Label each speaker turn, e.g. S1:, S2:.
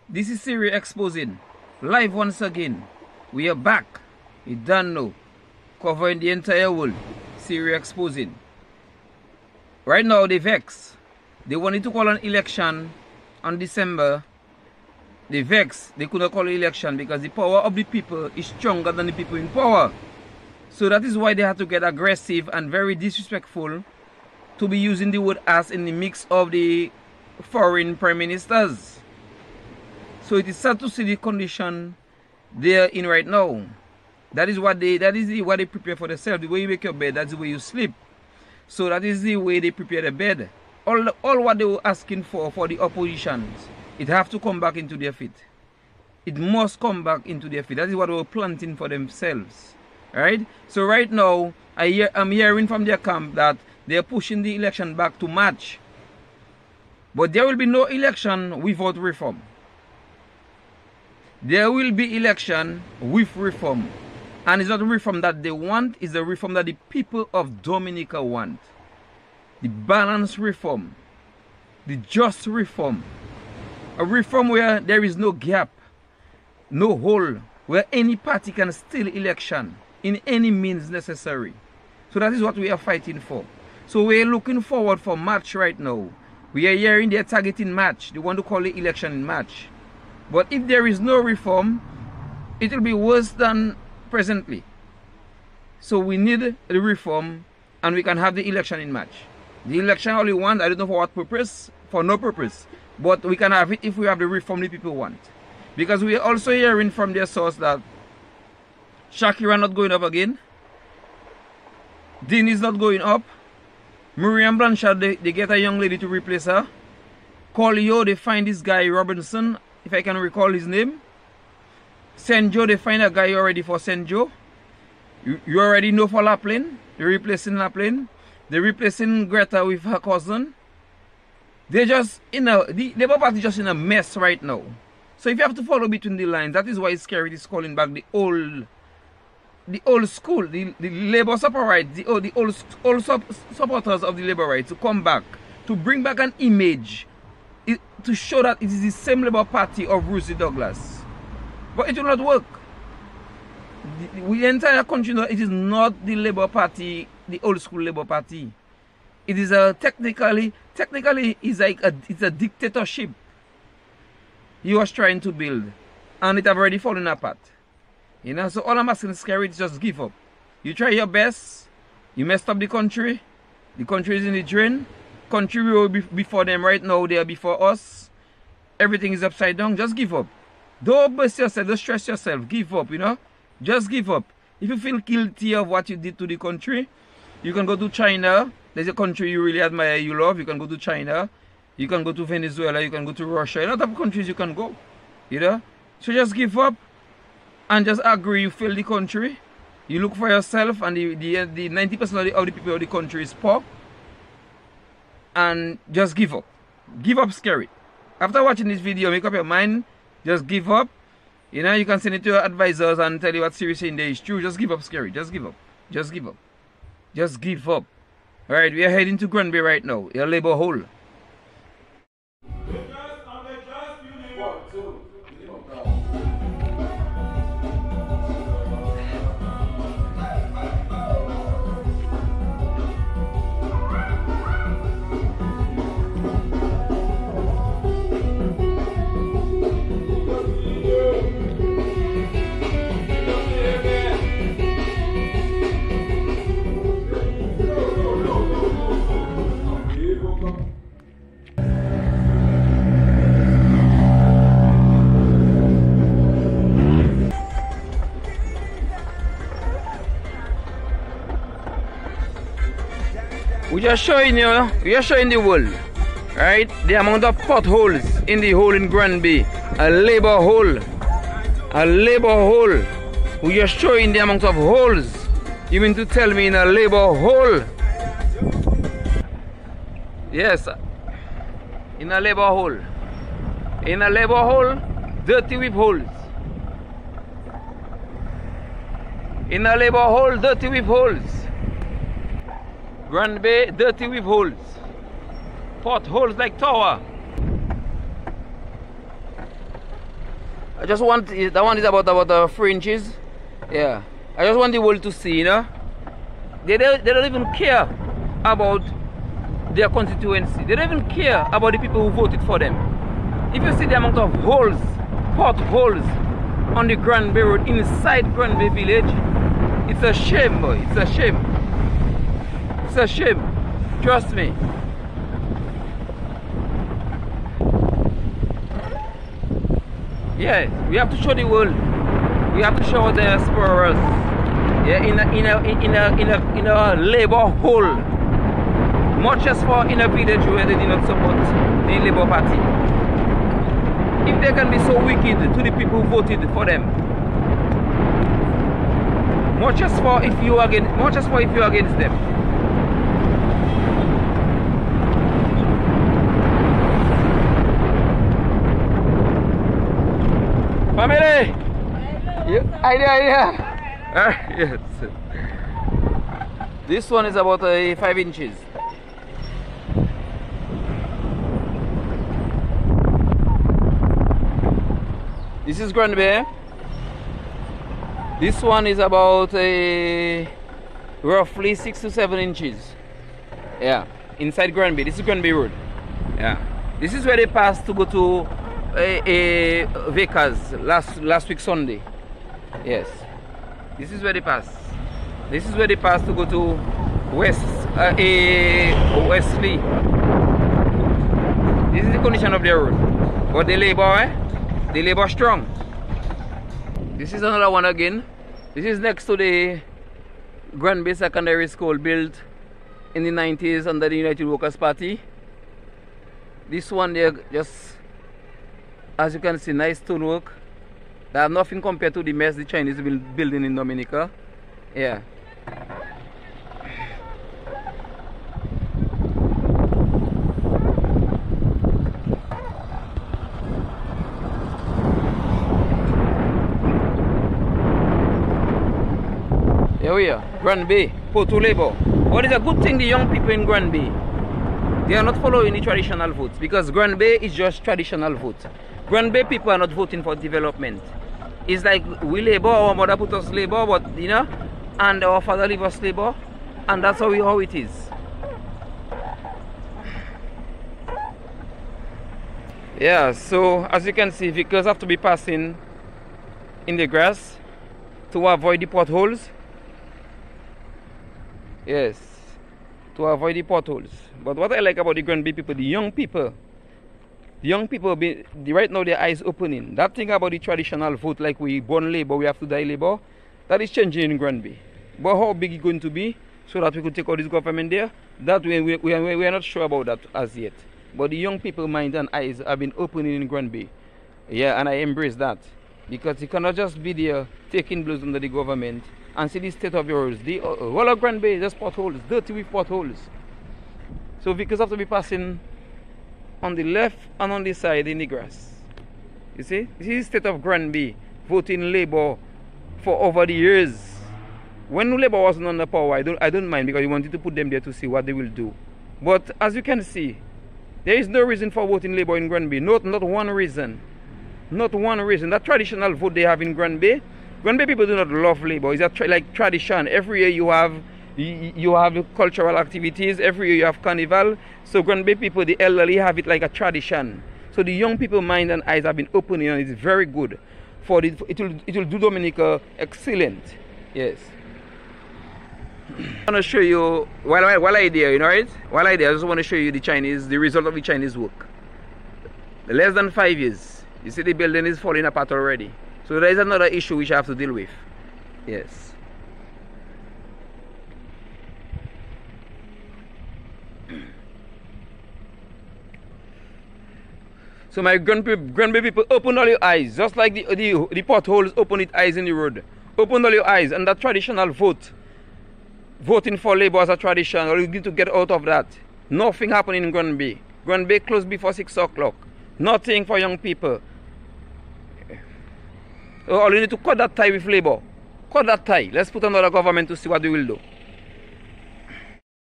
S1: This is Siri exposing. Live once again. We are back. You don't know. Covering the entire world. Siri exposing. Right now they vex. They wanted to call an election on December. They vex. They couldn't call an election because the power of the people is stronger than the people in power. So that is why they had to get aggressive and very disrespectful to be using the word ass in the mix of the foreign prime ministers. So it is sad to see the condition they are in right now. That is what they prepare for themselves. The way you make your bed, that's the way you sleep. So that is the way they prepare the bed. All what they were asking for the oppositions, it have to come back into their feet. It must come back into their feet. That is what they were planting for themselves. Alright? So right now, I'm hearing from their camp that they are pushing the election back to March. But there will be no election without reform. There will be election with reform. And it's not a reform that they want, it's a reform that the people of Dominica want. The balanced reform. The just reform. A reform where there is no gap, no hole, where any party can steal election in any means necessary. So that is what we are fighting for. So we are looking forward for March right now. We are hearing they are targeting March. They want to call the election in March. But if there is no reform, it will be worse than presently. So we need the reform and we can have the election in March. The election only want, I don't know for what purpose, for no purpose. But we can have it if we have the reform the people want. Because we are also hearing from their source that Shakira not going up again. Dean is not going up. Miriam Blanchard, they get a young lady to replace her. Colio, they find this guy Robinson, if I can recall his name. St. Joe, they find a guy already for St. Joe. You already know for Laplane. They're replacing Laplane. They're replacing Greta with her cousin. They're just the Labour Party is just in a mess right now. So if you have to follow between the lines, that is why Scary is calling back the old school, the Labour supporters, the old supporters of the Labour right to come back, to bring back an image, to show that it is the same Labour Party of Rosie Douglas. But it will not work. The entire country knows it is not the Labour Party, the old school Labour Party. It is a technically it's like it's a dictatorship he was trying to build, and it have already fallen apart. You know, so all I'm asking Scary is just give up. You try your best. You messed up the country. The country is in the drain. Country we were before them right now. They are before us. Everything is upside down. Just give up. Don't burst yourself. Don't stress yourself. Give up, you know. Just give up. If you feel guilty of what you did to the country, you can go to China. There's a country you really admire, you love. You can go to China. You can go to Venezuela. You can go to Russia. A lot of countries you can go. You know. So just give up. And just agree you fail the country. You look for yourself, and the 90% of the people of the country is poor. And just give up. Give up, Scary. After watching this video, make up your mind. Just give up. You know, you can send it to your advisors and tell you what Siri saying there is true. Just give up, Scary. Just give up. Just give up. Just give up. Alright, we are heading to GRANDBAY right now. Your labor hole. We are showing you, we are showing the world, right? The amount of potholes in the hole in GRANDBAY. A labor hole. A labor hole. We are showing the amount of holes. You mean to tell me in a labor hole? Yes. In a labor hole. In a labor hole, dirty with holes. In a labor hole, dirty with holes. GRANDBAY, dirty with holes. Potholes like tower. I just want, that one is about 3 inches. Yeah. I just want the world to see, you know. They don't even care about their constituency. They don't even care about the people who voted for them. If you see the amount of holes, potholes on the GRANDBAY road inside GRANDBAY village, it's a shame, boy. It's a shame. It's a shame. Trust me. Yeah, we have to show the world. We have to show the explorers. Yeah, in a labor hole. Much as for in a village where they did not support the Labour Party. If they can be so wicked to the people who voted for them. Much as for if you are against them. Family! Idea! Yes. This one is about 5 inches. This is GRANDBAY. This one is about roughly 6 to 7 inches. Yeah, inside GRANDBAY. This is GRANDBAY Road. Yeah, this is where they passed to go to Vickers last week Sunday. Yes, this is where they passed. This is where they passed to go to Wesley. This is the condition of their road. But they labor, they labor strong. This is another one again. This is next to the GRANDBAY Secondary School built in the 90s under the United Workers Party. This one there, just as you can see, nice stonework. They have nothing compared to the mess the Chinese building in Dominica. Yeah. Here we are, GRANDBAY, Porto Labor. What is a good thing, the young people in GRANDBAY, they are not following the traditional votes, because GRANDBAY is just traditional vote. GRANDBAY people are not voting for development. It's like we labor, our mother put us labor, but you know, and our father leave us labor, and that's how it is. Yeah, so as you can see, vehicles have to be passing in the grass to avoid the potholes. Yes, to avoid the potholes. But what I like about the GRANDBAY people, the young people right now their eyes opening. That thing about the traditional vote, like we born labor, we have to die labor, that is changing in GRANDBAY. But how big it's going to be, so that we could take out this government there, that we are not sure about that as yet. But the young people mind and eyes have been opening in GRANDBAY. Yeah, and I embrace that. Because you cannot just be there taking blows under the government and see the state of yours. The whole of GRANDBAY, there's potholes, dirty with potholes. So vehicles have to be passing on the left and on the side in the grass. You see, this is the state of GRANDBAY, voting Labour for over the years. When Labour wasn't on the power, I don't mind, because you wanted to put them there to see what they will do. But as you can see, there is no reason for voting Labour in GRANDBAY. Not one reason. Not one reason. That traditional vote they have in GRANDBAY people do not love Labour. It's like tradition. Every year you have cultural activities. Every year you have carnival. So GRANDBAY people, the elderly, have it like a tradition. So the young people mind and eyes have been opening, and it's very good. It will do Dominica excellent. Yes. I want to show you while I there, you know, right? While I there, I just want to show you the result of the Chinese work. Less than 5 years. You see the building is falling apart already. So there is another issue which I have to deal with. Yes. So my GRANDBAY people, open all your eyes. Just like the potholes open its eyes in the road. Open all your eyes, and that traditional vote. Voting for Labour as a tradition, or you need to get out of that. Nothing happening in GRANDBAY. GRANDBAY closed before 6 o'clock. Nothing for young people. All you need to cut that tie with Labour. Cut that tie. Let's put another government to see what they will do.